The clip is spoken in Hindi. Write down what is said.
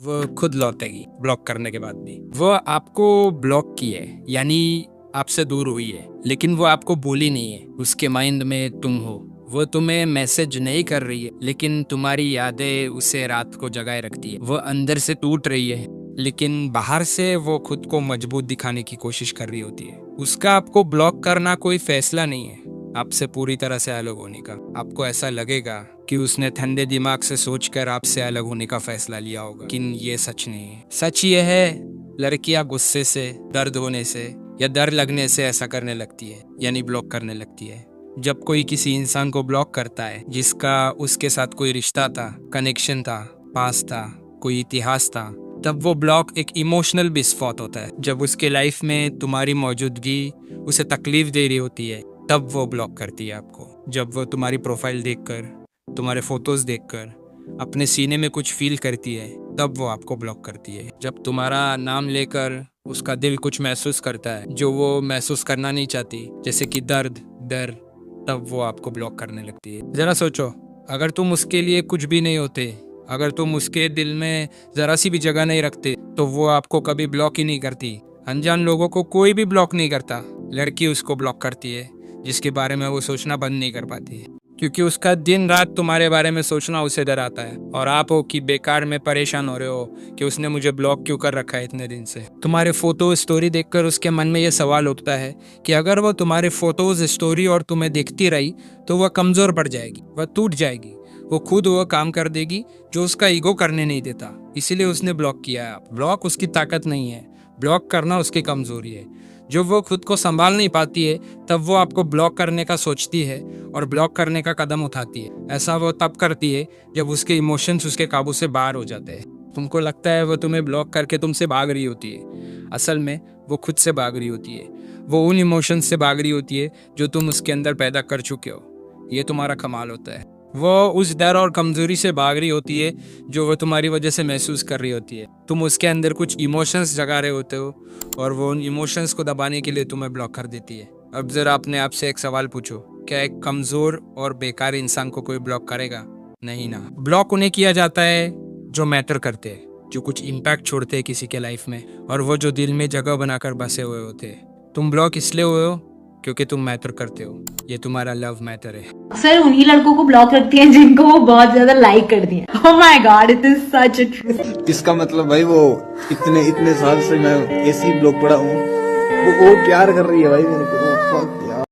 वो खुद लौटेगी ब्लॉक करने के बाद भी। वो आपको ब्लॉक की है, यानी आपसे दूर हुई है, लेकिन वो आपको बोली नहीं है। उसके माइंड में तुम हो। वो तुम्हें मैसेज नहीं कर रही है, लेकिन तुम्हारी यादें उसे रात को जगाए रखती है। वो अंदर से टूट रही है, लेकिन बाहर से वो खुद को मजबूत दिखाने की कोशिश कर रही होती है। उसका आपको ब्लॉक करना कोई फैसला नहीं है आपसे पूरी तरह से अलग होने का। आपको ऐसा लगेगा कि उसने ठंडे दिमाग से सोचकर आपसे अलग होने का फैसला लिया होगा, लेकिन ये सच नहीं है। सच ये है, लड़कियां गुस्से से, दर्द होने से या डर लगने से ऐसा करने लगती है, यानी ब्लॉक करने लगती है। जब कोई किसी इंसान को ब्लॉक करता है जिसका उसके साथ कोई रिश्ता था, कनेक्शन था, पास था, कोई इतिहास था, तब वो ब्लॉक एक इमोशनल विस्फोट होता है। जब उसके लाइफ में तुम्हारी मौजूदगी उसे तकलीफ दे रही होती है, तब वो ब्लॉक करती है आपको। जब वो तुम्हारी प्रोफाइल देखकर, तुम्हारे फोटोज देखकर अपने सीने में कुछ फील करती है, तब वो आपको ब्लॉक करती है। जब तुम्हारा नाम लेकर उसका दिल कुछ महसूस करता है जो वो महसूस करना नहीं चाहती, जैसे कि दर्द, डर, तब वो आपको ब्लॉक करने लगती है। जरा सोचो, अगर तुम उसके लिए कुछ भी नहीं होते, अगर तुम उसके दिल में जरा सी भी जगह नहीं रखते, तो वो आपको कभी ब्लॉक ही नहीं करती। अनजान लोगों को कोई भी ब्लॉक नहीं करता, लड़की उसको ब्लॉक करती है जिसके बारे में वो सोचना बंद नहीं कर पाती है, क्योंकि उसका दिन रात तुम्हारे बारे में सोचना उसे डराता है। और आप हो कि बेकार में परेशान हो रहे हो कि उसने मुझे ब्लॉक क्यों कर रखा है इतने दिन से। तुम्हारे फोटो स्टोरी देखकर उसके मन में ये सवाल उठता है कि अगर वो तुम्हारे फोटोज स्टोरी और तुम्हें देखती रही तो वह कमजोर पड़ जाएगी, वह टूट जाएगी, वो खुद वो काम कर देगी जो उसका ईगो करने नहीं देता। इसीलिए उसने ब्लॉक किया है। ब्लॉक उसकी ताकत नहीं है, ब्लॉक करना उसकी कमजोरी है। जब वो खुद को संभाल नहीं पाती है, तब वो आपको ब्लॉक करने का सोचती है और ब्लॉक करने का कदम उठाती है। ऐसा वो तब करती है जब उसके इमोशंस उसके काबू से बाहर हो जाते हैं। तुमको लगता है वो तुम्हें ब्लॉक करके तुमसे भाग रही होती है, असल में वो खुद से भाग रही होती है। वो उन इमोशंस से भाग रही होती है जो तुम उसके अंदर पैदा कर चुके हो। ये तुम्हारा कमाल होता है। वो उस डर और कमजोरी से भाग रही होती है जो वो तुम्हारी वजह से महसूस कर रही होती है। तुम उसके अंदर कुछ इमोशंस जगा रहे होते हो और वो उन इमोशंस को दबाने के लिए तुम्हें ब्लॉक कर देती है। अब जरा अपने आप से एक सवाल पूछो, क्या एक कमजोर और बेकार इंसान को कोई ब्लॉक करेगा? नहीं ना। ब्लॉक उन्हें किया जाता है जो मैटर करते हैं, जो कुछ इम्पैक्ट छोड़ते हैं किसी के लाइफ में, और वो जो दिल में जगह बनाकर बसे हुए होते हैं। तुम ब्लॉक इसलिए हुए हो क्योंकि तुम मैटर करते हो। ये तुम्हारा लव मैटर है। अक्सर उन्हीं लड़कों को ब्लॉक रखती हैं जिनको वो बहुत ज्यादा लाइक करती हैं। Oh my God, it is such a truth. इसका मतलब भाई वो इतने साल से मैं ऐसे ही ब्लॉक पड़ा हूँ, वो प्यार कर रही है भाई मेरे को।